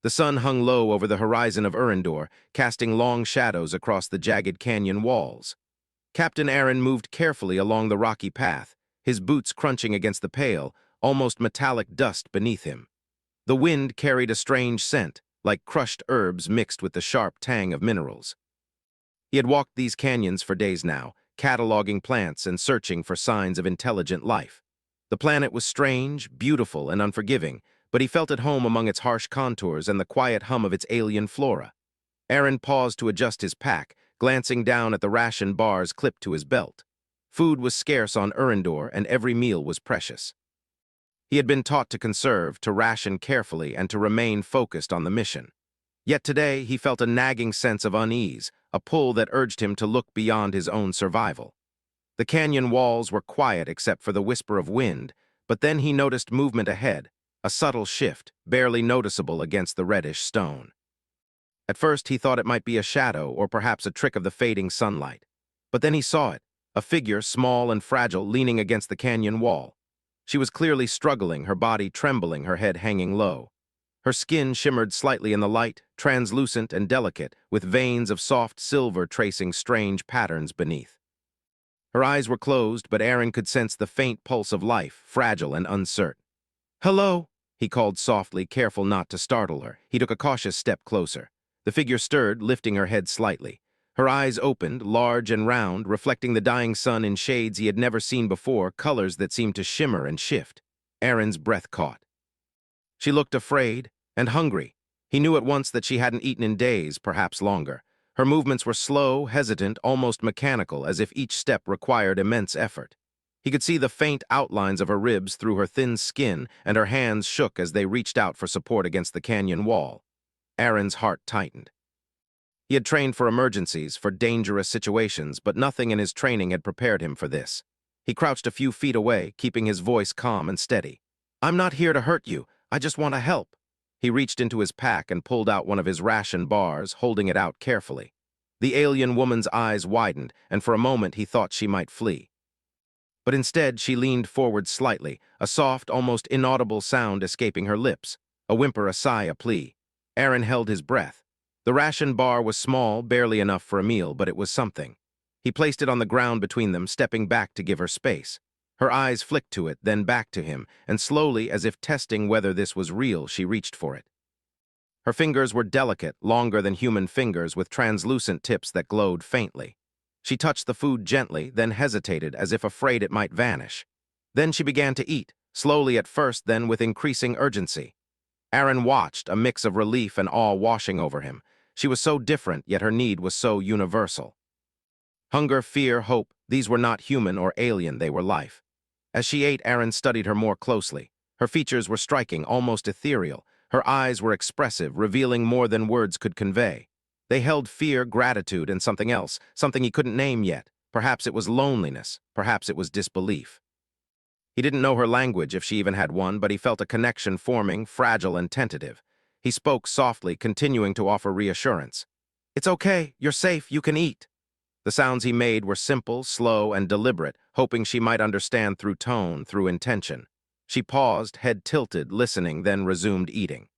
The sun hung low over the horizon of Urindor, casting long shadows across the jagged canyon walls. Captain Aaron moved carefully along the rocky path, his boots crunching against the pale, almost metallic dust beneath him. The wind carried a strange scent, like crushed herbs mixed with the sharp tang of minerals. He had walked these canyons for days now, cataloging plants and searching for signs of intelligent life. The planet was strange, beautiful, and unforgiving, but he felt at home among its harsh contours and the quiet hum of its alien flora. Aaron paused to adjust his pack, glancing down at the ration bars clipped to his belt. Food was scarce on Urindor, and every meal was precious. He had been taught to conserve, to ration carefully, and to remain focused on the mission. Yet today he felt a nagging sense of unease, a pull that urged him to look beyond his own survival. The canyon walls were quiet except for the whisper of wind, but then he noticed movement ahead, a subtle shift, barely noticeable against the reddish stone. At first he thought it might be a shadow or perhaps a trick of the fading sunlight. But then he saw it, a figure small and fragile leaning against the canyon wall. She was clearly struggling, her body trembling, her head hanging low. Her skin shimmered slightly in the light, translucent and delicate, with veins of soft silver tracing strange patterns beneath. Her eyes were closed, but Aaron could sense the faint pulse of life, fragile and uncertain. "Hello," he called softly, careful not to startle her. He took a cautious step closer. The figure stirred, lifting her head slightly. Her eyes opened, large and round, reflecting the dying sun in shades he had never seen before, colors that seemed to shimmer and shift. Aaron's breath caught. She looked afraid and hungry. He knew at once that she hadn't eaten in days, perhaps longer. Her movements were slow, hesitant, almost mechanical, as if each step required immense effort. He could see the faint outlines of her ribs through her thin skin, and her hands shook as they reached out for support against the canyon wall. Aaron's heart tightened. He had trained for emergencies, for dangerous situations, but nothing in his training had prepared him for this. He crouched a few feet away, keeping his voice calm and steady. "I'm not here to hurt you. I just want to help." He reached into his pack and pulled out one of his ration bars, holding it out carefully. The alien woman's eyes widened, and for a moment he thought she might flee. But instead she leaned forward slightly, a soft, almost inaudible sound escaping her lips, a whimper, a sigh, a plea. Aaron held his breath. The ration bar was small, barely enough for a meal, but it was something. He placed it on the ground between them, stepping back to give her space. Her eyes flicked to it, then back to him, and slowly, as if testing whether this was real, she reached for it. Her fingers were delicate, longer than human fingers, with translucent tips that glowed faintly. She touched the food gently, then hesitated, as if afraid it might vanish. Then she began to eat, slowly at first, then with increasing urgency. Aaron watched, a mix of relief and awe washing over him. She was so different, yet her need was so universal. Hunger, fear, hope, these were not human or alien, they were life. As she ate, Aaron studied her more closely. Her features were striking, almost ethereal. Her eyes were expressive, revealing more than words could convey. They held fear, gratitude, and something else, something he couldn't name yet. Perhaps it was loneliness, perhaps it was disbelief. He didn't know her language, if she even had one, but he felt a connection forming, fragile and tentative. He spoke softly, continuing to offer reassurance. "It's okay, you're safe, you can eat." The sounds he made were simple, slow, and deliberate, hoping she might understand through tone, through intention. She paused, head tilted, listening, then resumed eating.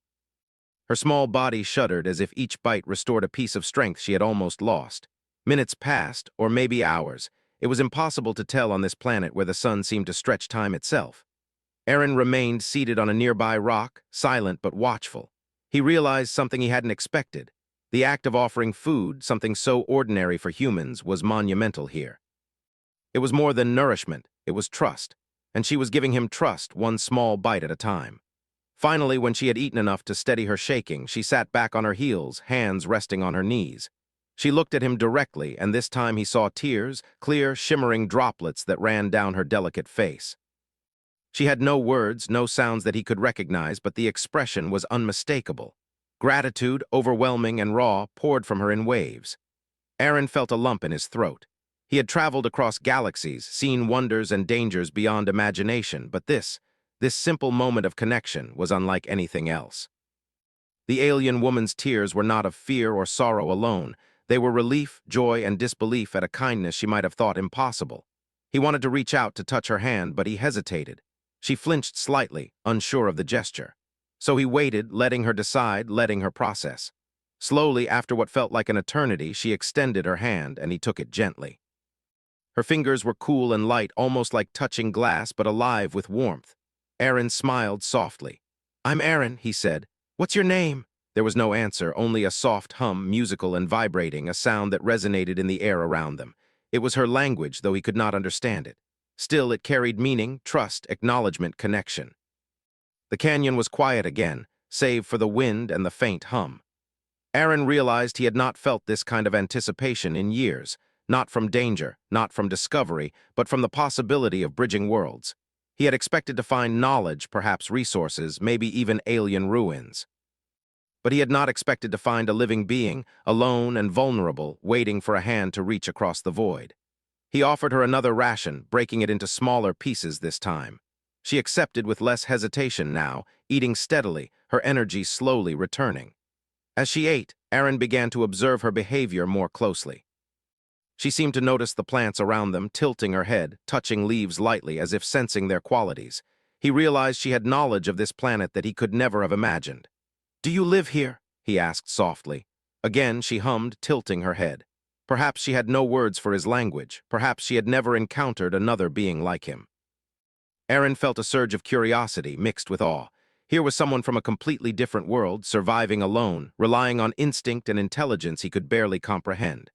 Her small body shuddered as if each bite restored a piece of strength she had almost lost. Minutes passed, or maybe hours. It was impossible to tell on this planet where the sun seemed to stretch time itself. Aaron remained seated on a nearby rock, silent but watchful. He realized something he hadn't expected. The act of offering food, something so ordinary for humans, was monumental here. It was more than nourishment, it was trust, and she was giving him trust, one small bite at a time. Finally, when she had eaten enough to steady her shaking, she sat back on her heels, hands resting on her knees. She looked at him directly, and this time he saw tears, clear, shimmering droplets that ran down her delicate face. She had no words, no sounds that he could recognize, but the expression was unmistakable. Gratitude, overwhelming and raw, poured from her in waves. Aaron felt a lump in his throat. He had traveled across galaxies, seen wonders and dangers beyond imagination, but this simple moment of connection was unlike anything else. The alien woman's tears were not of fear or sorrow alone. They were relief, joy, and disbelief at a kindness she might have thought impossible. He wanted to reach out to touch her hand, but he hesitated. She flinched slightly, unsure of the gesture. So he waited, letting her decide, letting her process. Slowly, after what felt like an eternity, she extended her hand, and he took it gently. Her fingers were cool and light, almost like touching glass, but alive with warmth. Aaron smiled softly. "I'm Aaron," he said. "What's your name?" There was no answer, only a soft hum, musical and vibrating, a sound that resonated in the air around them. It was her language, though he could not understand it. Still, it carried meaning, trust, acknowledgement, connection. The canyon was quiet again, save for the wind and the faint hum. Aaron realized he had not felt this kind of anticipation in years, not from danger, not from discovery, but from the possibility of bridging worlds. He had expected to find knowledge, perhaps resources, maybe even alien ruins. But he had not expected to find a living being, alone and vulnerable, waiting for a hand to reach across the void. He offered her another ration, breaking it into smaller pieces this time. She accepted with less hesitation now, eating steadily, her energy slowly returning. As she ate, Aaron began to observe her behavior more closely. She seemed to notice the plants around them, tilting her head, touching leaves lightly as if sensing their qualities. He realized she had knowledge of this planet that he could never have imagined. "Do you live here?" he asked softly. Again she hummed, tilting her head. Perhaps she had no words for his language. Perhaps she had never encountered another being like him. Aaron felt a surge of curiosity mixed with awe. Here was someone from a completely different world, surviving alone, relying on instinct and intelligence he could barely comprehend.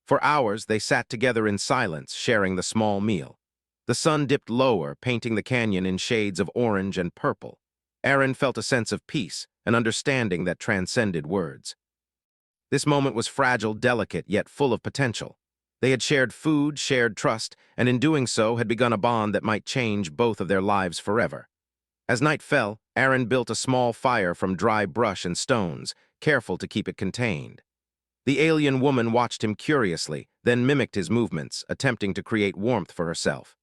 For hours, they sat together in silence, sharing the small meal. The sun dipped lower, painting the canyon in shades of orange and purple. Aaron felt a sense of peace, an understanding that transcended words. This moment was fragile, delicate, yet full of potential. They had shared food, shared trust, and in doing so had begun a bond that might change both of their lives forever. As night fell, Aaron built a small fire from dry brush and stones, careful to keep it contained. The alien woman watched him curiously, then mimicked his movements, attempting to create warmth for herself.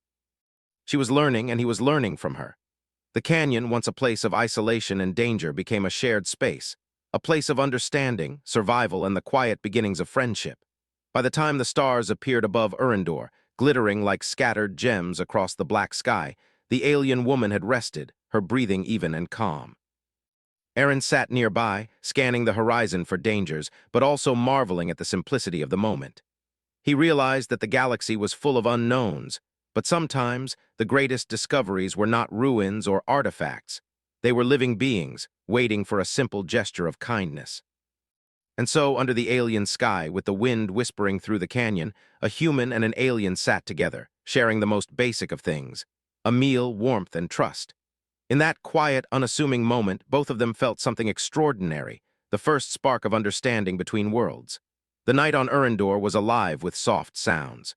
She was learning, and he was learning from her. The canyon, once a place of isolation and danger, became a shared space, a place of understanding, survival, and the quiet beginnings of friendship. By the time the stars appeared above Urindor, glittering like scattered gems across the black sky, the alien woman had rested, her breathing even and calm. Aaron sat nearby, scanning the horizon for dangers, but also marveling at the simplicity of the moment. He realized that the galaxy was full of unknowns, but sometimes the greatest discoveries were not ruins or artifacts. They were living beings, waiting for a simple gesture of kindness. And so, under the alien sky, with the wind whispering through the canyon, a human and an alien sat together, sharing the most basic of things: a meal, warmth, and trust. In that quiet, unassuming moment, both of them felt something extraordinary, the first spark of understanding between worlds. The night on Urindor was alive with soft sounds.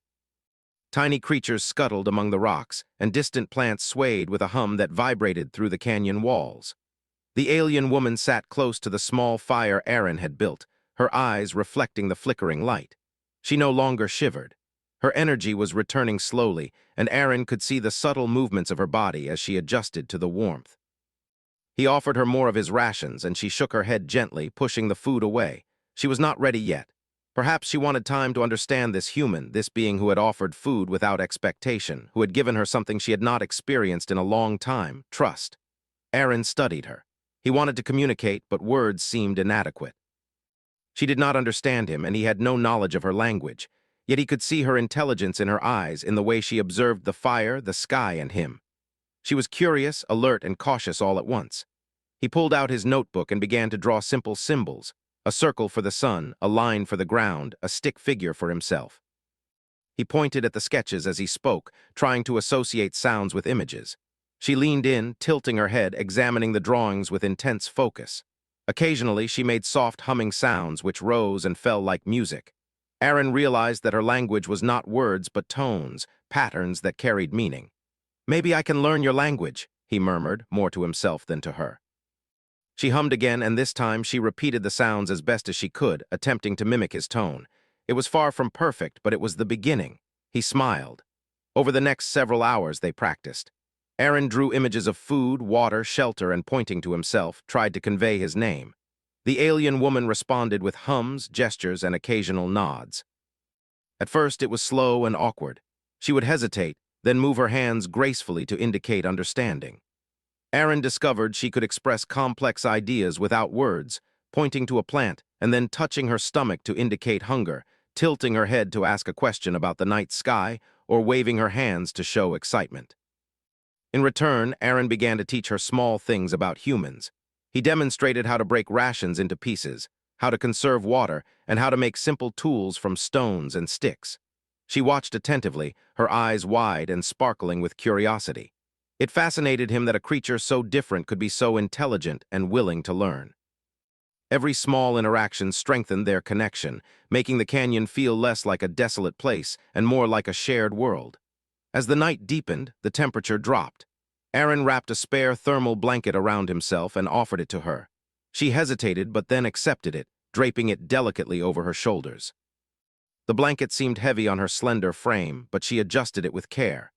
Tiny creatures scuttled among the rocks, and distant plants swayed with a hum that vibrated through the canyon walls. The alien woman sat close to the small fire Aaron had built, her eyes reflecting the flickering light. She no longer shivered. Her energy was returning slowly, and Aaron could see the subtle movements of her body as she adjusted to the warmth. He offered her more of his rations, and she shook her head gently, pushing the food away. She was not ready yet. Perhaps she wanted time to understand this human, this being who had offered food without expectation, who had given her something she had not experienced in a long time: trust. Aaron studied her. He wanted to communicate, but words seemed inadequate. She did not understand him, and he had no knowledge of her language. Yet he could see her intelligence in her eyes, in the way she observed the fire, the sky, and him. She was curious, alert, and cautious all at once. He pulled out his notebook and began to draw simple symbols: a circle for the sun, a line for the ground, a stick figure for himself. He pointed at the sketches as he spoke, trying to associate sounds with images. She leaned in, tilting her head, examining the drawings with intense focus. Occasionally, she made soft humming sounds which rose and fell like music. Aaron realized that her language was not words but tones, patterns that carried meaning. "Maybe I can learn your language," he murmured, more to himself than to her. She hummed again, and this time she repeated the sounds as best as she could, attempting to mimic his tone. It was far from perfect, but it was the beginning. He smiled. Over the next several hours, they practiced. Aaron drew images of food, water, shelter, and pointing to himself, tried to convey his name. The alien woman responded with hums, gestures, and occasional nods. At first, it was slow and awkward. She would hesitate, then move her hands gracefully to indicate understanding. Aaron discovered she could express complex ideas without words, pointing to a plant and then touching her stomach to indicate hunger, tilting her head to ask a question about the night sky, or waving her hands to show excitement. In return, Aaron began to teach her small things about humans. He demonstrated how to break rations into pieces, how to conserve water, and how to make simple tools from stones and sticks. She watched attentively, her eyes wide and sparkling with curiosity. It fascinated him that a creature so different could be so intelligent and willing to learn. Every small interaction strengthened their connection, making the canyon feel less like a desolate place and more like a shared world. As the night deepened, the temperature dropped. Aaron wrapped a spare thermal blanket around himself and offered it to her. She hesitated but then accepted it, draping it delicately over her shoulders. The blanket seemed heavy on her slender frame, but she adjusted it with care.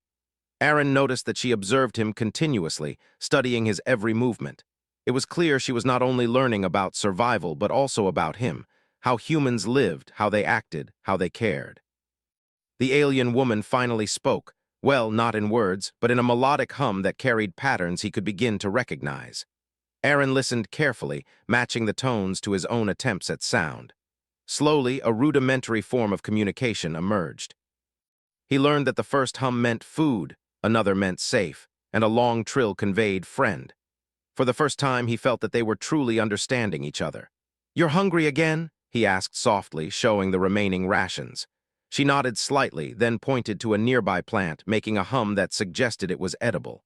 Aaron noticed that she observed him continuously, studying his every movement. It was clear she was not only learning about survival but also about him, how humans lived, how they acted, how they cared. The alien woman finally spoke, well, not in words, but in a melodic hum that carried patterns he could begin to recognize. Aaron listened carefully, matching the tones to his own attempts at sound. Slowly, a rudimentary form of communication emerged. He learned that the first hum meant food, another meant safe, and a long trill conveyed friend. For the first time, he felt that they were truly understanding each other. "You're hungry again?" he asked softly, showing the remaining rations. She nodded slightly, then pointed to a nearby plant, making a hum that suggested it was edible.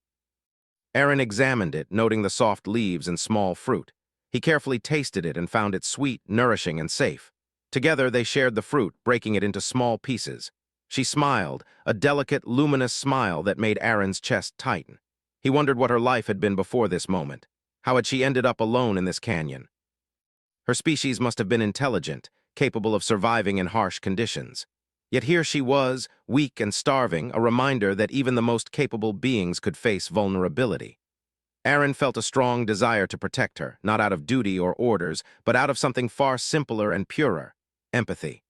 Aaron examined it, noting the soft leaves and small fruit. He carefully tasted it and found it sweet, nourishing, and safe. Together, they shared the fruit, breaking it into small pieces. She smiled, a delicate, luminous smile that made Aaron's chest tighten. He wondered what her life had been before this moment. How had she ended up alone in this canyon? Her species must have been intelligent, capable of surviving in harsh conditions. Yet here she was, weak and starving, a reminder that even the most capable beings could face vulnerability. Aaron felt a strong desire to protect her, not out of duty or orders, but out of something far simpler and purer: empathy.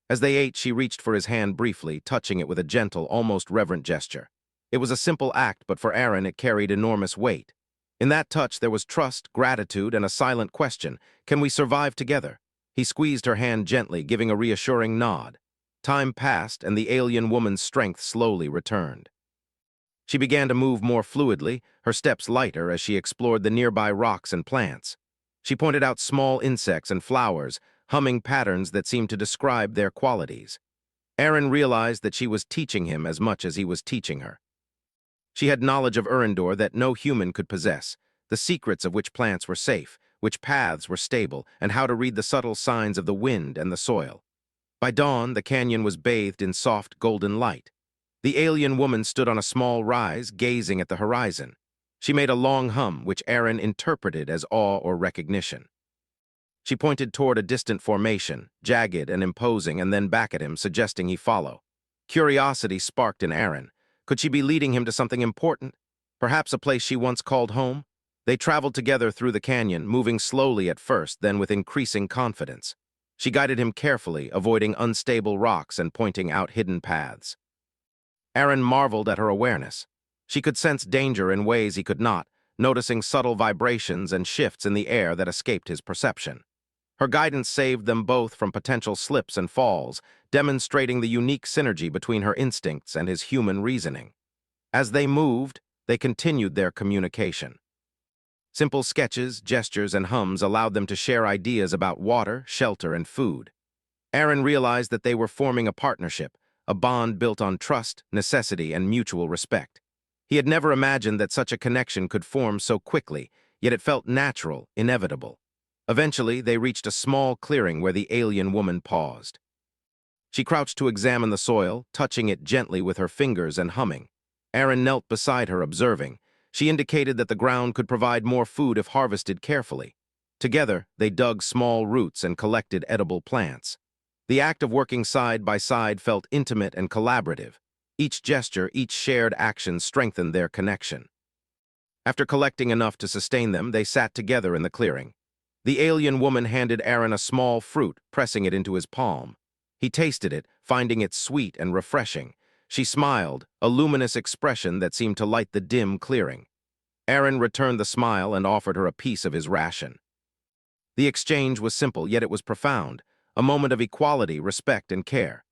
As they ate, she reached for his hand briefly, touching it with a gentle, almost reverent gesture. It was a simple act, but for Aaron it carried enormous weight. In that touch there was trust, gratitude, and a silent question: can we survive together? He squeezed her hand gently, giving a reassuring nod. Time passed, and the alien woman's strength slowly returned. She began to move more fluidly, her steps lighter as she explored the nearby rocks and plants. She pointed out small insects and flowers, humming patterns that seemed to describe their qualities. Aaron realized that she was teaching him as much as he was teaching her. She had knowledge of Erendor that no human could possess, the secrets of which plants were safe, which paths were stable, and how to read the subtle signs of the wind and the soil. By dawn, the canyon was bathed in soft, golden light. The alien woman stood on a small rise, gazing at the horizon. She made a long hum, which Aaron interpreted as awe or recognition. She pointed toward a distant formation, jagged and imposing, and then back at him, suggesting he follow. Curiosity sparked in Aaron. Could she be leading him to something important? Perhaps a place she once called home? They traveled together through the canyon, moving slowly at first, then with increasing confidence. She guided him carefully, avoiding unstable rocks and pointing out hidden paths. Aaron marveled at her awareness. She could sense danger in ways he could not, noticing subtle vibrations and shifts in the air that escaped his perception. Her guidance saved them both from potential slips and falls, demonstrating the unique synergy between her instincts and his human reasoning. As they moved, they continued their communication. Simple sketches, gestures, and hums allowed them to share ideas about water, shelter, and food. Aaron realized that they were forming a partnership, a bond built on trust, necessity, and mutual respect. He had never imagined that such a connection could form so quickly, yet it felt natural, inevitable. Eventually, they reached a small clearing where the alien woman paused. She crouched to examine the soil, touching it gently with her fingers and humming. Aaron knelt beside her, observing. She indicated that the ground could provide more food if harvested carefully. Together, they dug small roots and collected edible plants. The act of working side by side felt intimate and collaborative. Each gesture, each shared action strengthened their connection. After collecting enough to sustain them, they sat together in the clearing. The alien woman handed Aaron a small fruit, pressing it into his palm. He tasted it, finding it sweet and refreshing. She smiled, a luminous expression that seemed to light the dim clearing. Aaron returned the smile and offered her a piece of his ration. The exchange was simple, yet it was profound, a moment of equality, respect, and care.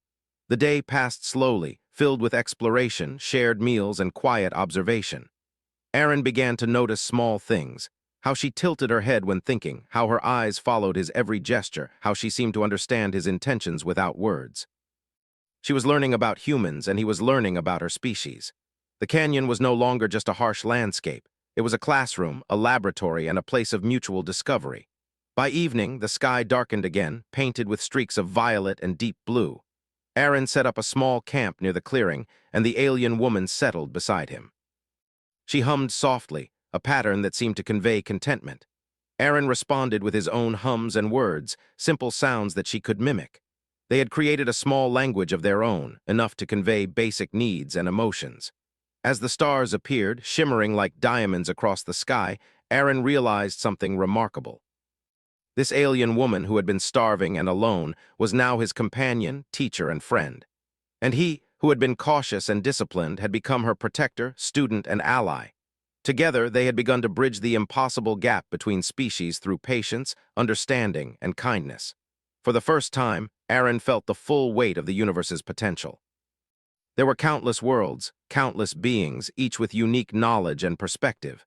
The day passed slowly, filled with exploration, shared meals, and quiet observation. Aaron began to notice small things, how she tilted her head when thinking, how her eyes followed his every gesture, how she seemed to understand his intentions without words. She was learning about humans, and he was learning about her species. The canyon was no longer just a harsh landscape. It was a classroom, a laboratory, and a place of mutual discovery. By evening, the sky darkened again, painted with streaks of violet and deep blue. Aaron set up a small camp near the clearing, and the alien woman settled beside him. She hummed softly, a pattern that seemed to convey contentment. Aaron responded with his own hums and words, simple sounds that she could mimic. They had created a small language of their own, enough to convey basic needs and emotions. As the stars appeared, shimmering like diamonds across the sky, Aaron realized something remarkable. This alien woman who had been starving and alone was now his companion, teacher, and friend. And he, who had been cautious and disciplined, had become her protector, student, and ally. Together, they had begun to bridge the impossible gap between species through patience, understanding, and kindness. For the first time, Aaron felt the full weight of the universe's potential. There were countless worlds, countless beings, each with unique knowledge and perspective.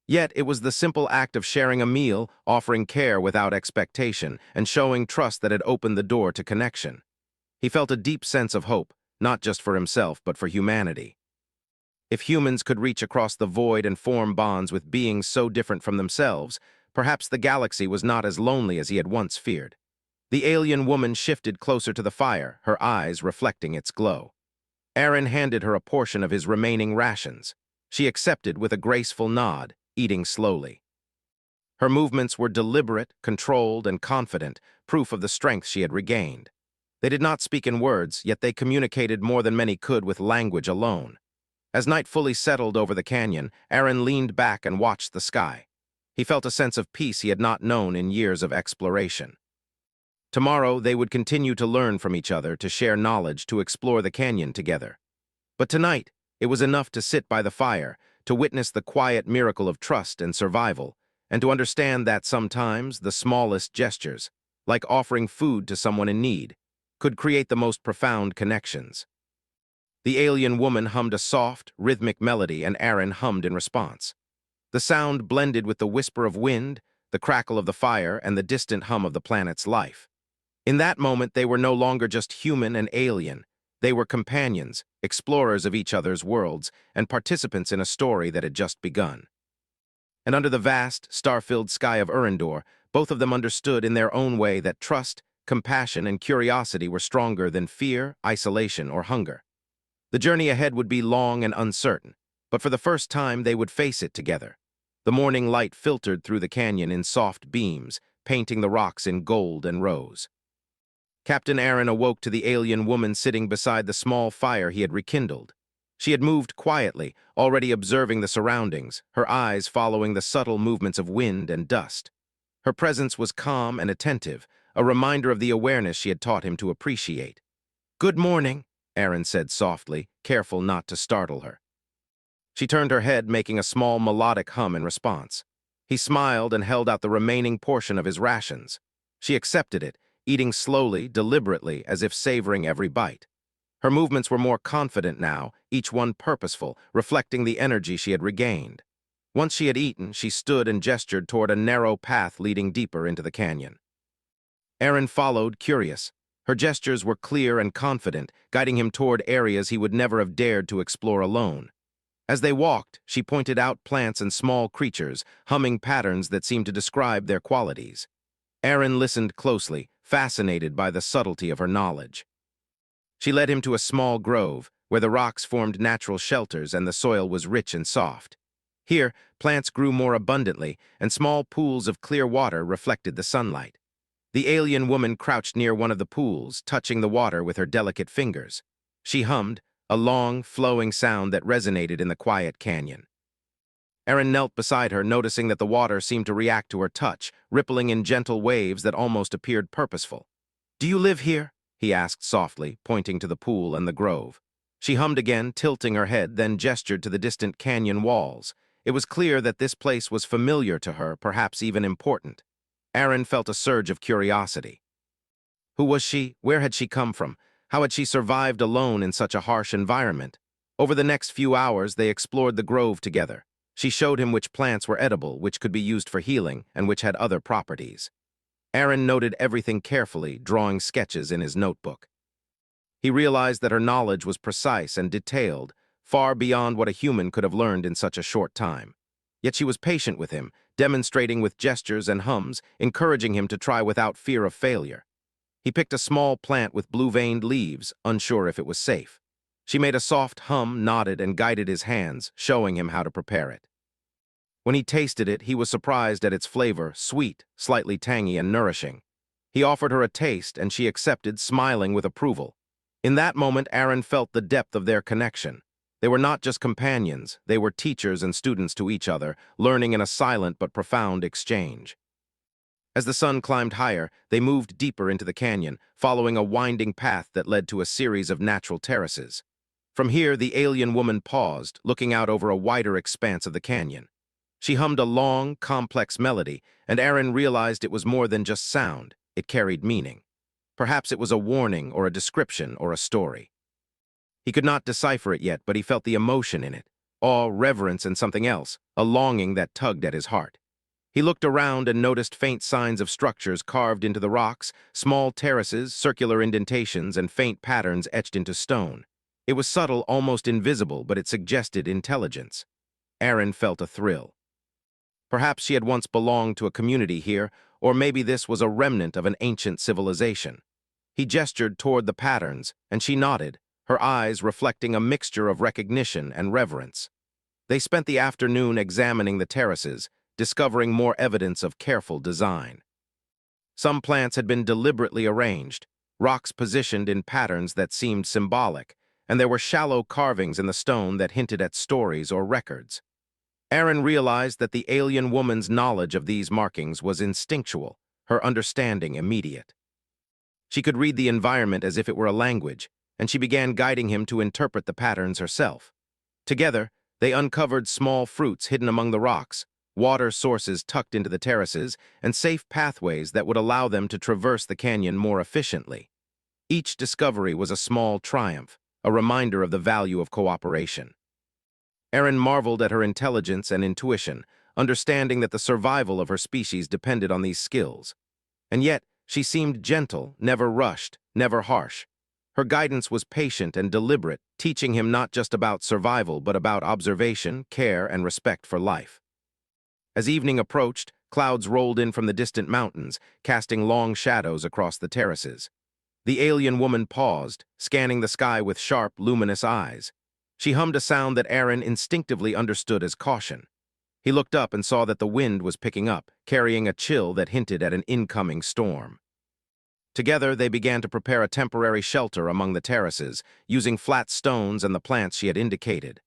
Yet it was the simple act of sharing a meal, offering care without expectation, and showing trust that had opened the door to connection. He felt a deep sense of hope, not just for himself, but for humanity. If humans could reach across the void and form bonds with beings so different from themselves, perhaps the galaxy was not as lonely as he had once feared. The alien woman shifted closer to the fire, her eyes reflecting its glow. Aaron handed her a portion of his remaining rations. She accepted with a graceful nod, eating slowly. Her movements were deliberate, controlled, and confident, proof of the strength she had regained. They did not speak in words, yet they communicated more than many could with language alone. As night fully settled over the canyon, Aaron leaned back and watched the sky. He felt a sense of peace he had not known in years of exploration. Tomorrow, they would continue to learn from each other, to share knowledge, to explore the canyon together. But tonight, it was enough to sit by the fire, to witness the quiet miracle of trust and survival, and to understand that sometimes the smallest gestures, like offering food to someone in need, could create the most profound connections. The alien woman hummed a soft, rhythmic melody, and Aaron hummed in response. The sound blended with the whisper of wind, the crackle of the fire, and the distant hum of the planet's life. In that moment, they were no longer just human and alien. They were companions, explorers of each other's worlds, and participants in a story that had just begun. And under the vast, star-filled sky of Erendor, both of them understood in their own way that trust, compassion, and curiosity were stronger than fear, isolation, or hunger. The journey ahead would be long and uncertain, but for the first time they would face it together. The morning light filtered through the canyon in soft beams, painting the rocks in gold and rose. Captain Aaron awoke to the alien woman sitting beside the small fire he had rekindled. She had moved quietly, already observing the surroundings, her eyes following the subtle movements of wind and dust. Her presence was calm and attentive, a reminder of the awareness she had taught him to appreciate. "Good morning," Aaron said softly, careful not to startle her. She turned her head, making a small melodic hum in response. He smiled and held out the remaining portion of his rations. She accepted it, eating slowly, deliberately, as if savoring every bite. Her movements were more confident now, each one purposeful, reflecting the energy she had regained. Once she had eaten, she stood and gestured toward a narrow path leading deeper into the canyon. Aaron followed, curious. Her gestures were clear and confident, guiding him toward areas he would never have dared to explore alone. As they walked, she pointed out plants and small creatures, humming patterns that seemed to describe their qualities. Aaron listened closely, fascinated by the subtlety of her knowledge. She led him to a small grove, where the rocks formed natural shelters and the soil was rich and soft. Here, plants grew more abundantly, and small pools of clear water reflected the sunlight. The alien woman crouched near one of the pools, touching the water with her delicate fingers. She hummed, a long, flowing sound that resonated in the quiet canyon. Aaron knelt beside her, noticing that the water seemed to react to her touch, rippling in gentle waves that almost appeared purposeful. "Do you live here?" he asked softly, pointing to the pool and the grove. She hummed again, tilting her head, then gestured to the distant canyon walls. It was clear that this place was familiar to her, perhaps even important. Aaron felt a surge of curiosity. Who was she? Where had she come from? How had she survived alone in such a harsh environment? Over the next few hours, they explored the grove together. She showed him which plants were edible, which could be used for healing, and which had other properties. Aaron noted everything carefully, drawing sketches in his notebook. He realized that her knowledge was precise and detailed, far beyond what a human could have learned in such a short time. Yet she was patient with him, demonstrating with gestures and hums, encouraging him to try without fear of failure. He picked a small plant with blue-veined leaves, unsure if it was safe. She made a soft hum, nodded, and guided his hands, showing him how to prepare it. When he tasted it, he was surprised at its flavor, sweet, slightly tangy, and nourishing. He offered her a taste, and she accepted, smiling with approval. In that moment, Aaron felt the depth of their connection. They were not just companions, they were teachers and students to each other, learning in a silent but profound exchange. As the sun climbed higher, they moved deeper into the canyon, following a winding path that led to a series of natural terraces. From here, the alien woman paused, looking out over a wider expanse of the canyon. She hummed a long, complex melody, and Aaron realized it was more than just sound. It carried meaning. Perhaps it was a warning or a description or a story. He could not decipher it yet, but he felt the emotion in it, awe, reverence, and something else, a longing that tugged at his heart. He looked around and noticed faint signs of structures carved into the rocks, small terraces, circular indentations, and faint patterns etched into stone. It was subtle, almost invisible, but it suggested intelligence. Aaron felt a thrill. Perhaps she had once belonged to a community here, or maybe this was a remnant of an ancient civilization. He gestured toward the patterns, and she nodded, her eyes reflecting a mixture of recognition and reverence. They spent the afternoon examining the terraces, discovering more evidence of careful design. Some plants had been deliberately arranged, rocks positioned in patterns that seemed symbolic, and there were shallow carvings in the stone that hinted at stories or records. Aaron realized that the alien woman's knowledge of these markings was instinctual, her understanding immediate. She could read the environment as if it were a language, and she began guiding him to interpret the patterns herself. Together, they uncovered small fruits hidden among the rocks, water sources tucked into the terraces, and safe pathways that would allow them to traverse the canyon more efficiently. Each discovery was a small triumph, a reminder of the value of cooperation. Aaron marveled at her intelligence and intuition, understanding that the survival of her species depended on these skills. And yet, she seemed gentle, never rushed, never harsh. Her guidance was patient and deliberate, teaching him not just about survival, but about observation, care, and respect for life. As evening approached, clouds rolled in from the distant mountains, casting long shadows across the terraces. The alien woman paused, scanning the sky with sharp, luminous eyes. She hummed a sound that Aaron instinctively understood as caution. He looked up and saw that the wind was picking up, carrying a chill that hinted at an incoming storm. Together, they began to prepare a temporary shelter among the terraces, using flat stones and the plants she had indicated.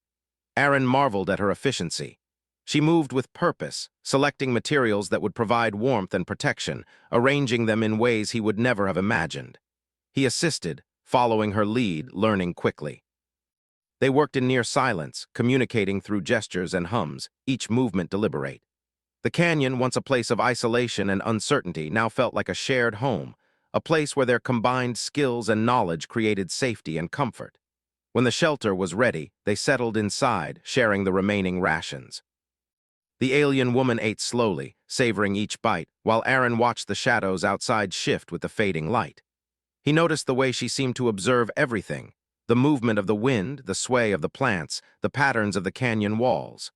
Aaron marveled at her efficiency. She moved with purpose, selecting materials that would provide warmth and protection, arranging them in ways he would never have imagined. He assisted, following her lead, learning quickly. They worked in near silence, communicating through gestures and hums, each movement deliberate. The canyon, once a place of isolation and uncertainty, now felt like a shared home, a place where their combined skills and knowledge created safety and comfort. When the shelter was ready, they settled inside, sharing the remaining rations. The alien woman ate slowly, savoring each bite, while Aaron watched the shadows outside shift with the fading light. He noticed the way she seemed to observe everything, the movement of the wind, the sway of the plants, the patterns of the canyon walls.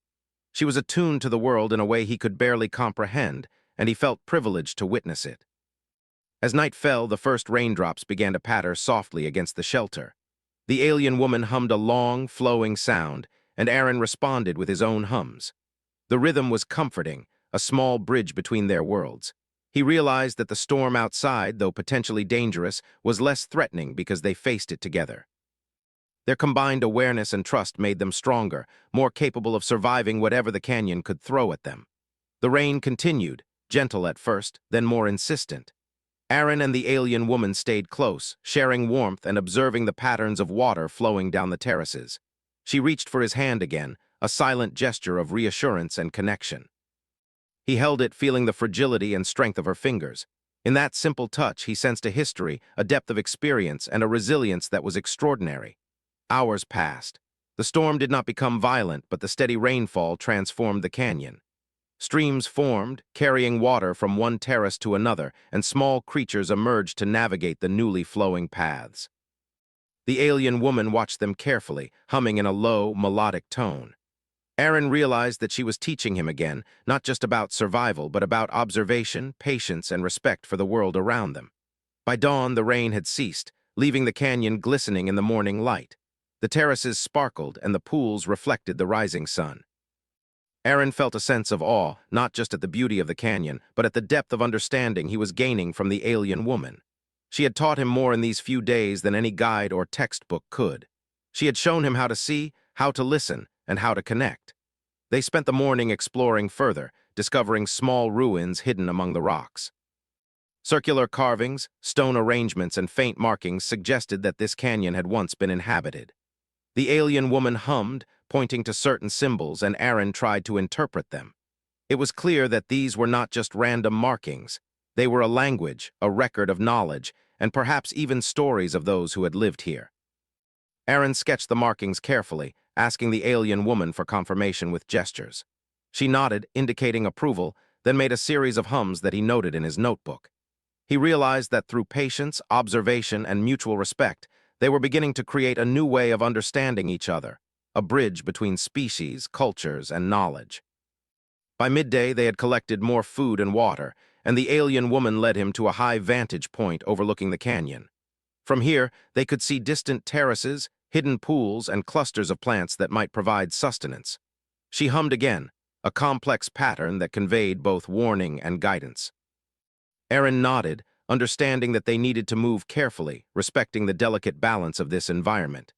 She was attuned to the world in a way he could barely comprehend, and he felt privileged to witness it. As night fell, the first raindrops began to patter softly against the shelter. The alien woman hummed a long, flowing sound, and Aaron responded with his own hums. The rhythm was comforting, a small bridge between their worlds. He realized that the storm outside, though potentially dangerous, was less threatening because they faced it together. Their combined awareness and trust made them stronger, more capable of surviving whatever the canyon could throw at them. The rain continued, gentle at first, then more insistent. Aaron and the alien woman stayed close, sharing warmth and observing the patterns of water flowing down the terraces. She reached for his hand again, a silent gesture of reassurance and connection. He held it, feeling the fragility and strength of her fingers. In that simple touch, he sensed a history, a depth of experience, and a resilience that was extraordinary. Hours passed. The storm did not become violent, but the steady rainfall transformed the canyon. Streams formed, carrying water from one terrace to another, and small creatures emerged to navigate the newly flowing paths. The alien woman watched them carefully, humming in a low, melodic tone. Aaron realized that she was teaching him again, not just about survival, but about observation, patience, and respect for the world around them. By dawn, the rain had ceased, leaving the canyon glistening in the morning light. The terraces sparkled, and the pools reflected the rising sun. Aaron felt a sense of awe, not just at the beauty of the canyon, but at the depth of understanding he was gaining from the alien woman. She had taught him more in these few days than any guide or textbook could. She had shown him how to see, how to listen, and how to connect. They spent the morning exploring further, discovering small ruins hidden among the rocks. Circular carvings, stone arrangements, and faint markings suggested that this canyon had once been inhabited. The alien woman hummed, pointing to certain symbols, and Aaron tried to interpret them. It was clear that these were not just random markings. They were a language, a record of knowledge, and perhaps even stories of those who had lived here. Aaron sketched the markings carefully, asking the alien woman for confirmation with gestures. She nodded, indicating approval, then made a series of hums that he noted in his notebook. He realized that through patience, observation, and mutual respect, they were beginning to create a new way of understanding each other, a bridge between species, cultures, and knowledge. By midday, they had collected more food and water, and the alien woman led him to a high vantage point overlooking the canyon. From here, they could see distant terraces, hidden pools, and clusters of plants that might provide sustenance. She hummed again, a complex pattern that conveyed both warning and guidance. Aaron nodded, understanding that they needed to move carefully, respecting the delicate balance of this environment.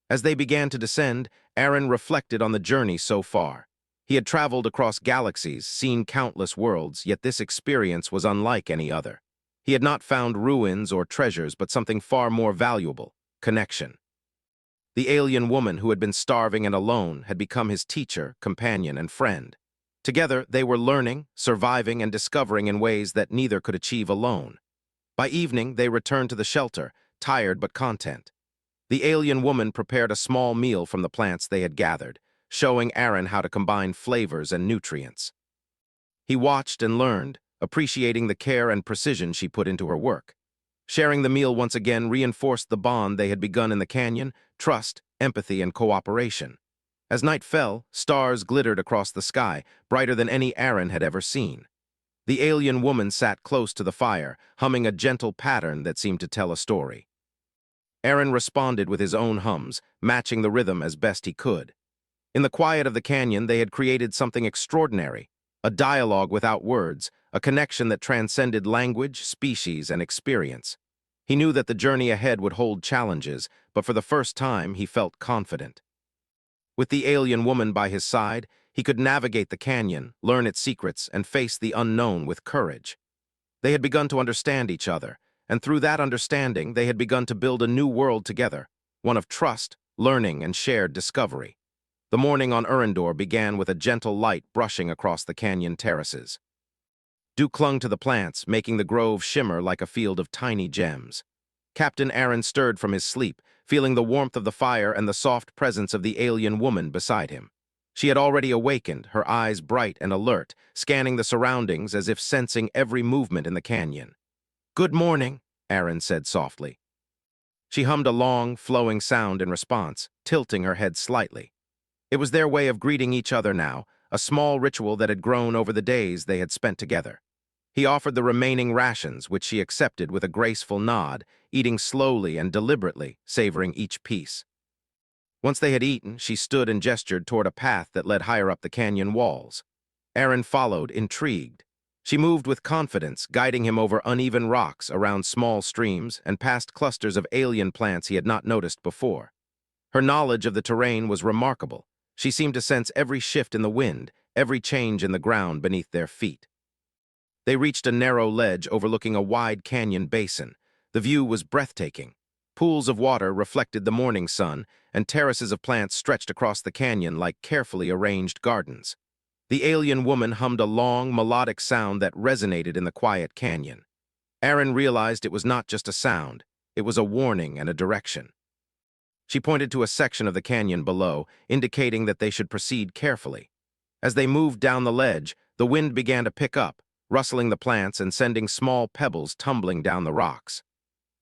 As they began to descend, Aaron reflected on the journey so far. He had traveled across galaxies, seen countless worlds, yet this experience was unlike any other. He had not found ruins or treasures, but something far more valuable: connection. The alien woman who had been starving and alone had become his teacher, companion, and friend. Together, they were learning, surviving, and discovering in ways that neither could achieve alone. By evening, they returned to the shelter, tired but content. The alien woman prepared a small meal from the plants they had gathered, showing Aaron how to combine flavors and nutrients. He watched and learned, appreciating the care and precision she put into her work. Sharing the meal once again reinforced the bond they had begun in the canyon: trust, empathy, and cooperation. As night fell, stars glittered across the sky, brighter than any Aaron had ever seen. The alien woman sat close to the fire, humming a gentle pattern that seemed to tell a story. Aaron responded with his own hums, matching the rhythm as best he could. In the quiet of the canyon, they had created something extraordinary: a dialogue without words, a connection that transcended language, species, and experience. He knew that the journey ahead would hold challenges, but for the first time, he felt confident. With the alien woman by his side, he could navigate the canyon, learn its secrets, and face the unknown with courage. They had begun to understand each other, and through that understanding, they had begun to build a new world together, one of trust, learning, and shared discovery. The morning on Erendor began with a gentle light brushing across the canyon terraces. Dew clung to the plants, making the grove shimmer like a field of tiny gems. Captain Aaron stirred from his sleep, feeling the warmth of the fire and the soft presence of the alien woman beside him. She had already awakened, her eyes bright and alert, scanning the surroundings as if sensing every movement in the canyon. "Good morning," Aaron said softly. She hummed a long, flowing sound in response, tilting her head slightly. It was their way of greeting each other now, a small ritual that had grown over the days they had spent together. He offered the remaining rations, which she accepted with a graceful nod, eating slowly and deliberately, savoring each piece. Once they had eaten, she stood and gestured toward a path that led higher up the canyon walls. Aaron followed, intrigued. She moved with confidence, guiding him over uneven rocks, around small streams, and past clusters of alien plants he had not noticed before. Her knowledge of the terrain was remarkable. She seemed to sense every shift in the wind, every change in the ground beneath their feet. They reached a narrow ledge overlooking a wide canyon basin. The view was breathtaking. Pools of water reflected the morning sun, and terraces of plants stretched across the canyon like carefully arranged gardens. The alien woman hummed a long, melodic sound that resonated in the quiet canyon. Aaron realized it was not just a sound, it was a warning and a direction. She pointed to a section of the canyon below, indicating that they should proceed carefully. As they moved down the ledge, the wind began to pick up, rustling the plants and sending small pebbles tumbling down the rocks.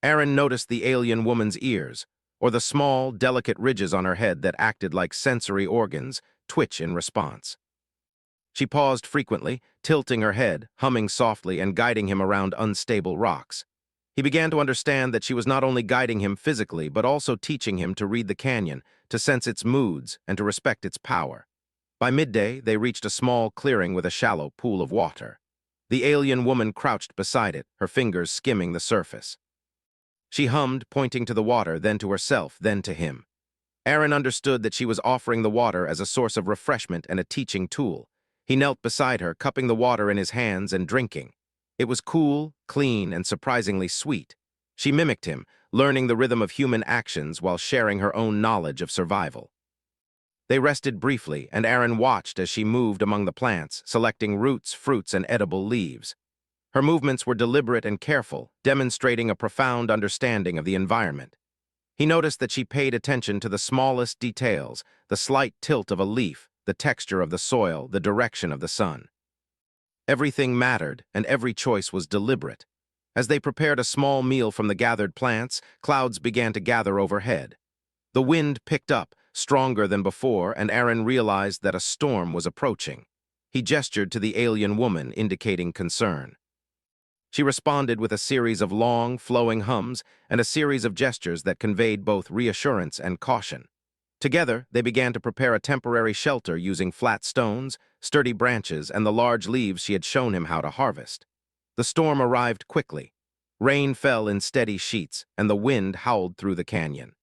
Aaron noticed the alien woman's ears, or the small, delicate ridges on her head that acted like sensory organs, twitch in response. She paused frequently, tilting her head, humming softly, and guiding him around unstable rocks. He began to understand that she was not only guiding him physically, but also teaching him to read the canyon, to sense its moods, and to respect its power. By midday, they reached a small clearing with a shallow pool of water. The alien woman crouched beside it, her fingers skimming the surface. She hummed, pointing to the water, then to herself, then to him. Aaron understood that she was offering the water as a source of refreshment and a teaching tool. He knelt beside her, cupping the water in his hands and drinking. It was cool, clean, and surprisingly sweet. She mimicked him, learning the rhythm of human actions while sharing her own knowledge of survival. They rested briefly, and Aaron watched as she moved among the plants, selecting roots, fruits, and edible leaves. Her movements were deliberate and careful, demonstrating a profound understanding of the environment. He noticed that she paid attention to the smallest details, the slight tilt of a leaf, the texture of the soil, the direction of the sun. Everything mattered, and every choice was deliberate. As they prepared a small meal from the gathered plants, clouds began to gather overhead. The wind picked up, stronger than before, and Aaron realized that a storm was approaching. He gestured to the alien woman, indicating concern. She responded with a series of long, flowing hums and a series of gestures that conveyed both reassurance and caution. Together, they began to prepare a temporary shelter using flat stones, sturdy branches, and the large leaves she had shown him how to harvest. The storm arrived quickly. Rain fell in steady sheets, and the wind howled through the canyon.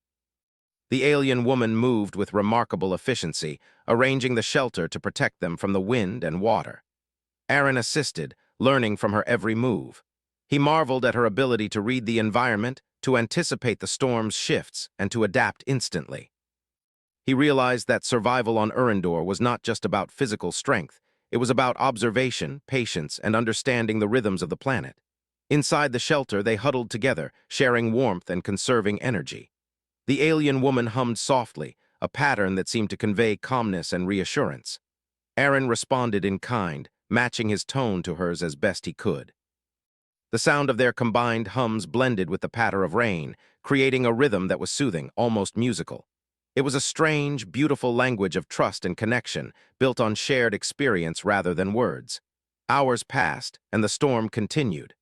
The alien woman moved with remarkable efficiency, arranging the shelter to protect them from the wind and water. Aaron assisted, learning from her every move. He marveled at her ability to read the environment, to anticipate the storm's shifts, and to adapt instantly. He realized that survival on Erendor was not just about physical strength. It was about observation, patience, and understanding the rhythms of the planet. Inside the shelter, they huddled together, sharing warmth and conserving energy. The alien woman hummed softly, a pattern that seemed to convey calmness and reassurance. Aaron responded in kind, matching his tone to hers as best he could. The sound of their combined hums blended with the patter of rain, creating a rhythm that was soothing, almost musical. It was a strange, beautiful language of trust and connection, built on shared experience rather than words. Hours passed, and the storm continued.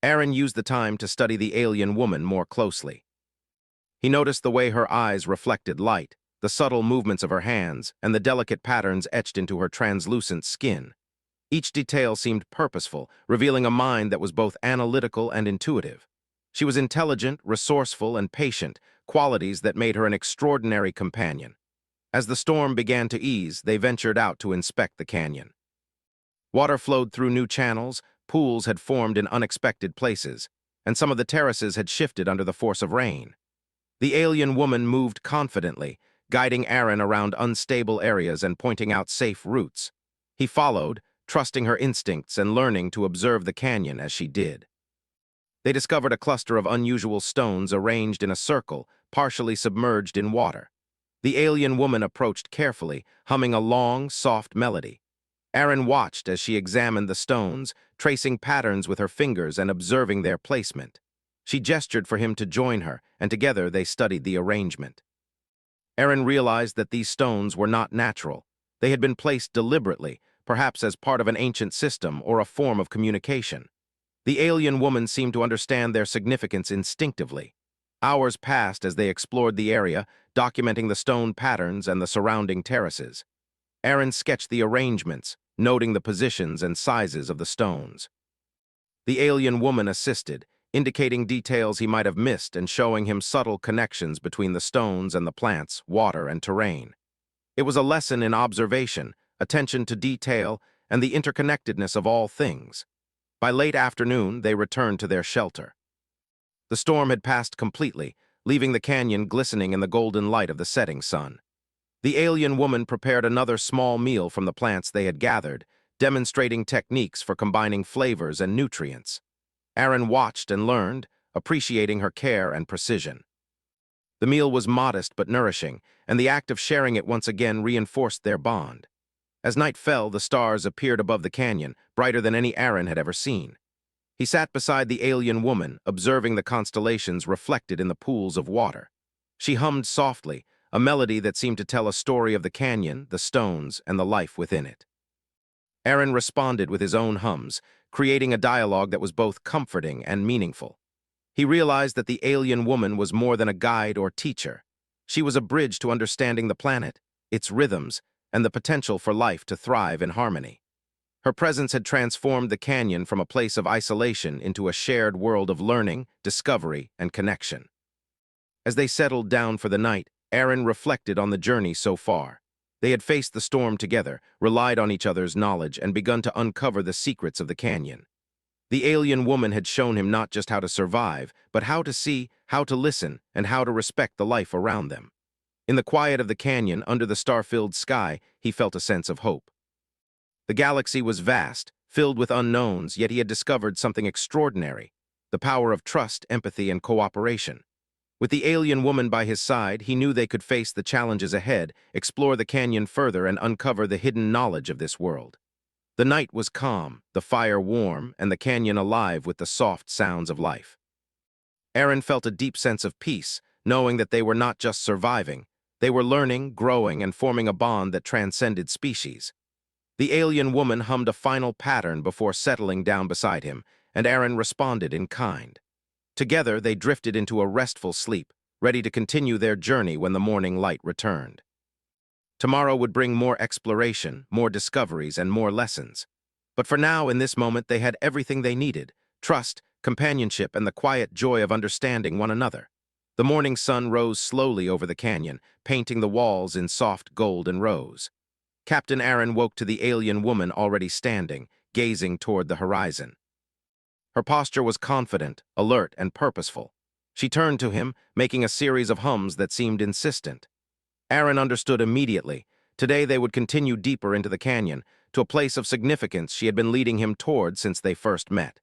Aaron used the time to study the alien woman more closely. He noticed the way her eyes reflected light, the subtle movements of her hands, and the delicate patterns etched into her translucent skin. Each detail seemed purposeful, revealing a mind that was both analytical and intuitive. She was intelligent, resourceful, and patient, qualities that made her an extraordinary companion. As the storm began to ease, they ventured out to inspect the canyon. Water flowed through new channels, pools had formed in unexpected places, and some of the terraces had shifted under the force of rain. The alien woman moved confidently, guiding Aaron around unstable areas and pointing out safe routes. He followed, trusting her instincts and learning to observe the canyon as she did. They discovered a cluster of unusual stones arranged in a circle, partially submerged in water. The alien woman approached carefully, humming a long, soft melody. Aaron watched as she examined the stones, tracing patterns with her fingers and observing their placement. She gestured for him to join her, and together they studied the arrangement. Aaron realized that these stones were not natural. They had been placed deliberately, perhaps as part of an ancient system or a form of communication. The alien woman seemed to understand their significance instinctively. Hours passed as they explored the area, documenting the stone patterns and the surrounding terraces. Aaron sketched the arrangements, noting the positions and sizes of the stones. The alien woman assisted, indicating details he might have missed and showing him subtle connections between the stones and the plants, water, and terrain. It was a lesson in observation, attention to detail, and the interconnectedness of all things. By late afternoon, they returned to their shelter. The storm had passed completely, leaving the canyon glistening in the golden light of the setting sun. The alien woman prepared another small meal from the plants they had gathered, demonstrating techniques for combining flavors and nutrients. Aaron watched and learned, appreciating her care and precision. The meal was modest but nourishing, and the act of sharing it once again reinforced their bond. As night fell, the stars appeared above the canyon, brighter than any Aaron had ever seen. He sat beside the alien woman, observing the constellations reflected in the pools of water. She hummed softly, a melody that seemed to tell a story of the canyon, the stones, and the life within it. Aaron responded with his own hums, creating a dialogue that was both comforting and meaningful. He realized that the alien woman was more than a guide or teacher. She was a bridge to understanding the planet, its rhythms, and the potential for life to thrive in harmony. Her presence had transformed the canyon from a place of isolation into a shared world of learning, discovery, and connection. As they settled down for the night, Aaron reflected on the journey so far. They had faced the storm together, relied on each other's knowledge, and begun to uncover the secrets of the canyon. The alien woman had shown him not just how to survive, but how to see, how to listen, and how to respect the life around them. In the quiet of the canyon, under the star-filled sky, he felt a sense of hope. The galaxy was vast, filled with unknowns, yet he had discovered something extraordinary: the power of trust, empathy, and cooperation. With the alien woman by his side, he knew they could face the challenges ahead, explore the canyon further, and uncover the hidden knowledge of this world. The night was calm, the fire warm, and the canyon alive with the soft sounds of life. Aaron felt a deep sense of peace, knowing that they were not just surviving. They were learning, growing, and forming a bond that transcended species. The alien woman hummed a final pattern before settling down beside him, and Aaron responded in kind. Together, they drifted into a restful sleep, ready to continue their journey when the morning light returned. Tomorrow would bring more exploration, more discoveries, and more lessons. But for now, in this moment, they had everything they needed: trust, companionship, and the quiet joy of understanding one another. The morning sun rose slowly over the canyon, painting the walls in soft gold and rose. Captain Aaron woke to the alien woman already standing, gazing toward the horizon. Her posture was confident, alert, and purposeful. She turned to him, making a series of hums that seemed insistent. Aaron understood immediately. Today they would continue deeper into the canyon, to a place of significance she had been leading him toward since they first met.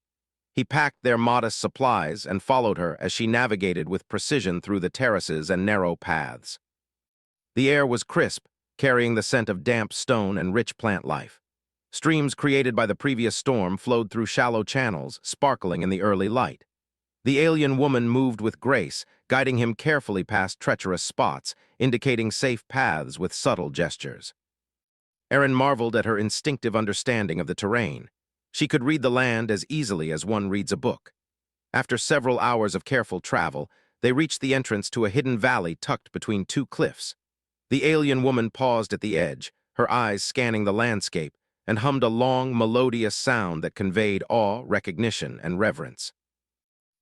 He packed their modest supplies and followed her as she navigated with precision through the terraces and narrow paths. The air was crisp, carrying the scent of damp stone and rich plant life. Streams created by the previous storm flowed through shallow channels, sparkling in the early light. The alien woman moved with grace, guiding him carefully past treacherous spots, indicating safe paths with subtle gestures. Aaron marveled at her instinctive understanding of the terrain. She could read the land as easily as one reads a book. After several hours of careful travel, they reached the entrance to a hidden valley tucked between two cliffs. The alien woman paused at the edge, her eyes scanning the landscape, and hummed a long, melodious sound that conveyed awe, recognition, and reverence.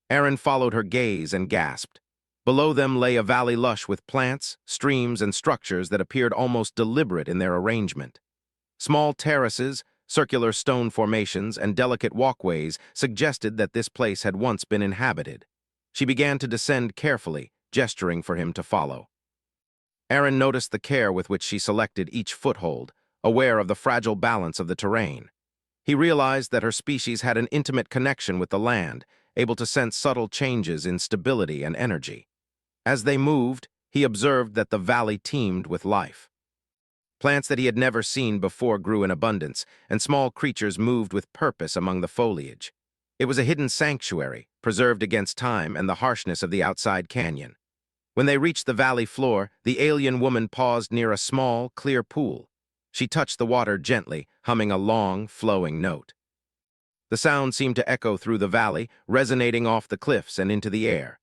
Aaron followed her gaze and gasped. Below them lay a valley lush with plants, streams, and structures that appeared almost deliberate in their arrangement. Small terraces, circular stone formations, and delicate walkways suggested that this place had once been inhabited. She began to descend carefully, gesturing for him to follow. Aaron noticed the care with which she selected each foothold, aware of the fragile balance of the terrain. He realized that her species had an intimate connection with the land, able to sense subtle changes in stability and energy. As they moved, he observed that the valley teemed with life. Plants that he had never seen before grew in abundance, and small creatures moved with purpose among the foliage. It was a hidden sanctuary, preserved against time and the harshness of the outside canyon. When they reached the valley floor, the alien woman paused near a small, clear pool. She touched the water gently, humming a long, flowing note. The sound seemed to echo through the valley, resonating off the cliffs and into the air.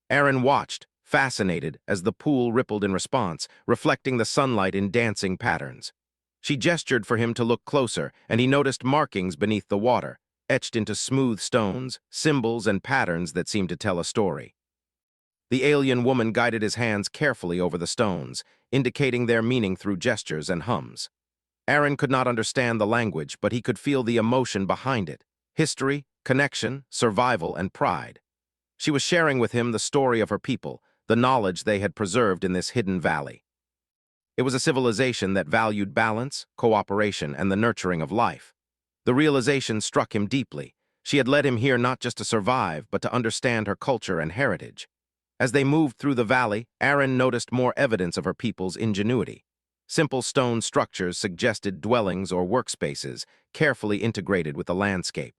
Aaron watched, fascinated, as the pool rippled in response, reflecting the sunlight in dancing patterns. She gestured for him to look closer, and he noticed markings beneath the water, etched into smooth stones, symbols and patterns that seemed to tell a story. The alien woman guided his hands carefully over the stones, indicating their meaning through gestures and hums. Aaron could not understand the language, but he could feel the emotion behind it: history, connection, survival, and pride. She was sharing with him the story of her people, the knowledge they had preserved in this hidden valley. It was a civilization that valued balance, cooperation, and the nurturing of life. The realization struck him deeply. She had led him here not just to survive, but to understand her culture and heritage. As they moved through the valley, Aaron noticed more evidence of her people's ingenuity. Simple stone structures suggested dwellings or workspaces, carefully integrated with the landscape.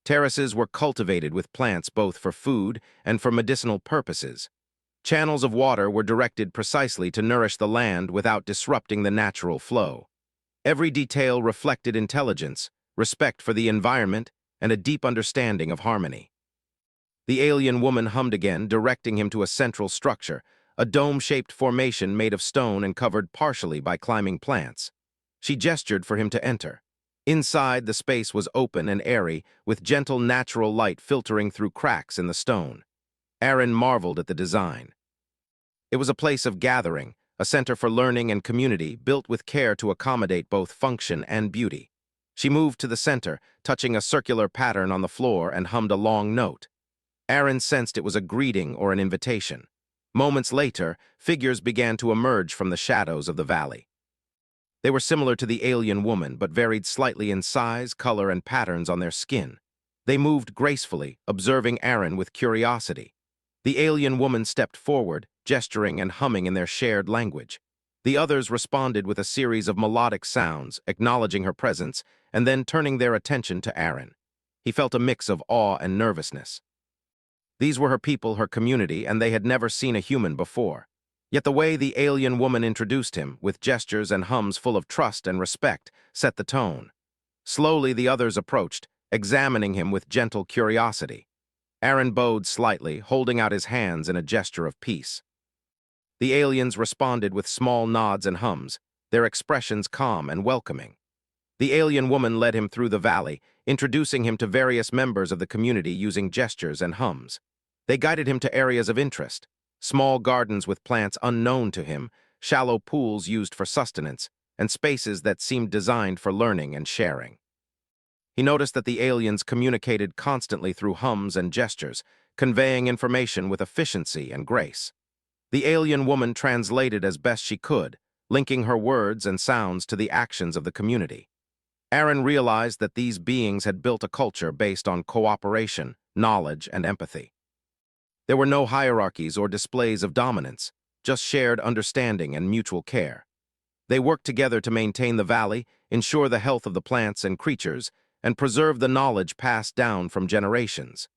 Terraces were cultivated with plants both for food and for medicinal purposes. Channels of water were directed precisely to nourish the land without disrupting the natural flow. Every detail reflected intelligence, respect for the environment, and a deep understanding of harmony. The alien woman hummed again, directing him to a central structure, a dome-shaped formation made of stone and covered partially by climbing plants. She gestured for him to enter. Inside, the space was open and airy, with gentle natural light filtering through cracks in the stone. Aaron marveled at the design. It was a place of gathering, a center for learning and community, built with care to accommodate both function and beauty. She moved to the center, touching a circular pattern on the floor, and hummed a long note. Aaron sensed it was a greeting or an invitation. Moments later, figures began to emerge from the shadows of the valley. They were similar to the alien woman, but varied slightly in size, color, and patterns on their skin. They moved gracefully, observing Aaron with curiosity. The alien woman stepped forward, gesturing and humming in their shared language. The others responded with a series of melodic sounds, acknowledging her presence, and then turning their attention to Aaron. He felt a mix of awe and nervousness. These were her people, her community, and they had never seen a human before. Yet the way the alien woman introduced him, with gestures and hums full of trust and respect, set the tone. Slowly the others approached, examining him with gentle curiosity. Aaron bowed slightly, holding out his hands in a gesture of peace. The aliens responded with small nods and hums, their expressions calm and welcoming. The alien woman led him through the valley, introducing him to various members of the community using gestures and hums. They guided him to areas of interest, small gardens with plants unknown to him, shallow pools used for sustenance, and spaces that seemed designed for learning and sharing. He noticed that the aliens communicated constantly through hums and gestures, conveying information with efficiency and grace. The alien woman translated as best she could, linking her words and sounds to the actions of the community. Aaron realized that these beings had built a culture based on cooperation, knowledge, and empathy. There were no hierarchies or displays of dominance, just shared understanding and mutual care. They worked together to maintain the valley, ensure the health of the plants and creatures, and preserve the knowledge passed down from generations.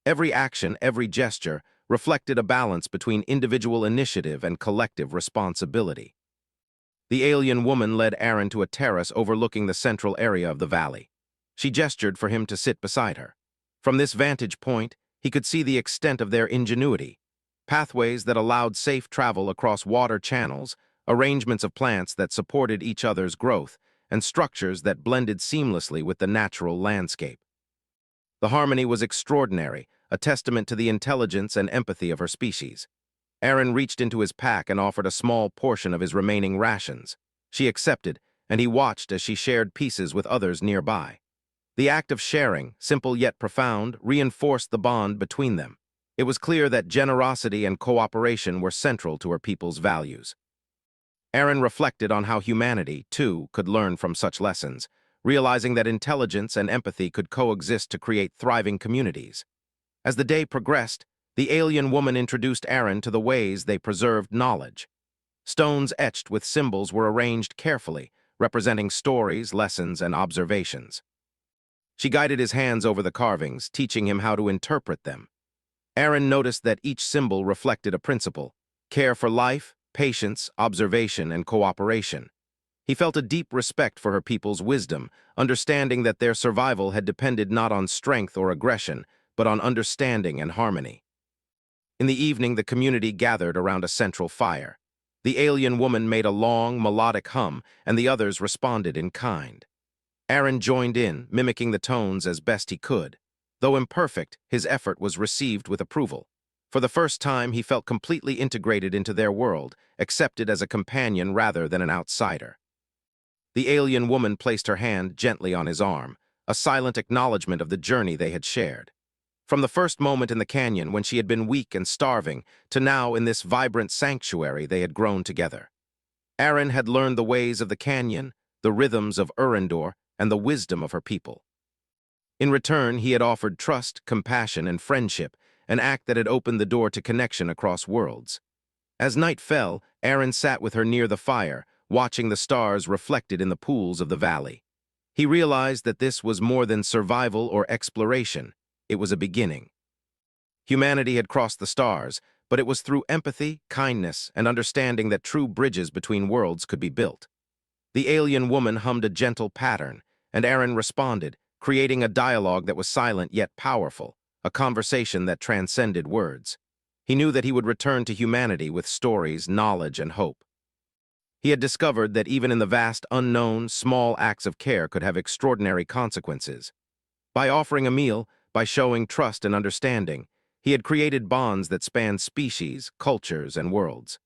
Every action, every gesture, reflected a balance between individual initiative and collective responsibility. The alien woman led Aaron to a terrace overlooking the central area of the valley. She gestured for him to sit beside her. From this vantage point, he could see the extent of their ingenuity. Pathways that allowed safe travel across water channels, arrangements of plants that supported each other's growth, and structures that blended seamlessly with the natural landscape. The harmony was extraordinary, a testament to the intelligence and empathy of her species. Aaron reached into his pack and offered a small portion of his remaining rations. She accepted, and he watched as she shared pieces with others nearby. The act of sharing, simple yet profound, reinforced the bond between them. It was clear that generosity and cooperation were central to her people's values. Aaron reflected on how humanity, too, could learn from such lessons, realizing that intelligence and empathy could coexist to create thriving communities. As the day progressed, the alien woman introduced Aaron to the ways they preserved knowledge. Stones etched with symbols were arranged carefully, representing stories, lessons, and observations. She guided his hands over the carvings, teaching him how to interpret them. Aaron noticed that each symbol reflected a principle: care for life, patience, observation, and cooperation. He felt a deep respect for her people's wisdom, understanding that their survival had depended not on strength or aggression, but on understanding and harmony. In the evening, the community gathered around a central fire. The alien woman made a long, melodic hum, and the others responded in kind. Aaron joined in, mimicking the tones as best he could. Though imperfect, his effort was received with approval. For the first time, he felt completely integrated into their world, accepted as a companion rather than an outsider. The alien woman placed her hand gently on his arm, a silent acknowledgement of the journey they had shared. From the first moment in the canyon when she had been weak and starving, to now in this vibrant sanctuary they had grown together. Aaron had learned the ways of the canyon, the rhythms of Urindor, and the wisdom of her people. In return, he had offered trust, compassion, and friendship, an act that had opened the door to connection across worlds. As night fell, Aaron sat with her near the fire, watching the stars reflected in the pools of the valley. He realized that this was more than survival or exploration. It was a beginning. Humanity had crossed the stars, but it was through empathy, kindness, and understanding that true bridges between worlds could be built. The alien woman hummed a gentle pattern, and Aaron responded, creating a dialogue that was silent yet powerful, a conversation that transcended words. He knew that he would return to humanity with stories, knowledge, and hope. He had discovered that even in the vast unknown, small acts of care could have extraordinary consequences. By offering a meal, by showing trust and understanding, he had created bonds that spanned species, cultures, and worlds.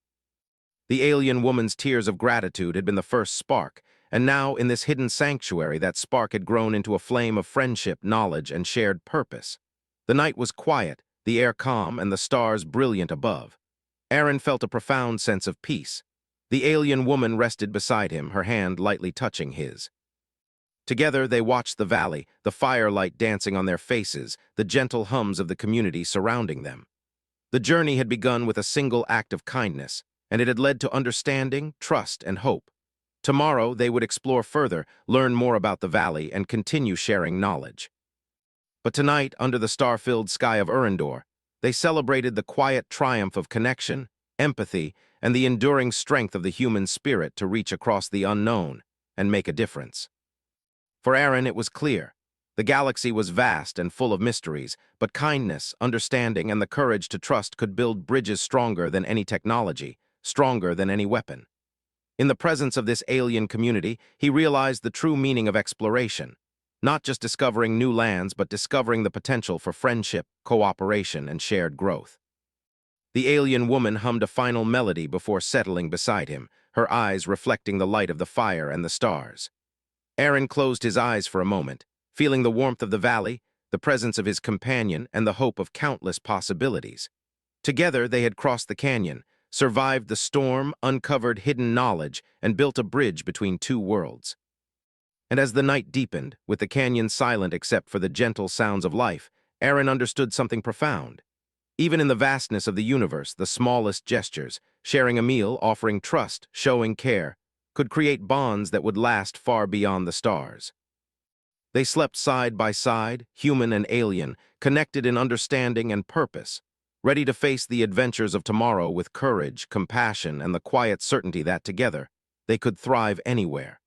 The alien woman's tears of gratitude had been the first spark, and now in this hidden sanctuary that spark had grown into a flame of friendship, knowledge, and shared purpose. The night was quiet, the air calm, and the stars brilliant above. Aaron felt a profound sense of peace. The alien woman rested beside him, her hand lightly touching his. Together they watched the valley, the firelight dancing on their faces, the gentle hums of the community surrounding them. The journey had begun with a single act of kindness, and it had led to understanding, trust, and hope. Tomorrow they would explore further, learn more about the valley, and continue sharing knowledge. But tonight, under the star-filled sky of Urindor, they celebrated the quiet triumph of connection, empathy, and the enduring strength of the human spirit to reach across the unknown and make a difference. For Aaron, it was clear. The galaxy was vast and full of mysteries, but kindness, understanding, and the courage to trust could build bridges stronger than any technology, stronger than any weapon. In the presence of this alien community, he realized the true meaning of exploration, not just discovering new lands, but discovering the potential for friendship, cooperation, and shared growth. The alien woman hummed a final melody before settling beside him, her eyes reflecting the light of the fire and the stars. Aaron closed his eyes for a moment, feeling the warmth of the valley, the presence of his companion, and the hope of countless possibilities. Together they had crossed the canyon, survived the storm, uncovered hidden knowledge, and built a bridge between two worlds. And as the night deepened, with the canyon silent except for the gentle sounds of life, Aaron understood something profound. Even in the vastness of the universe, the smallest gestures, sharing a meal, offering trust, showing care, could create bonds that would last far beyond the stars. They slept side by side, human and alien, connected in understanding and purpose, ready to face the adventures of tomorrow with courage, compassion, and the quiet certainty that together, they could thrive anywhere.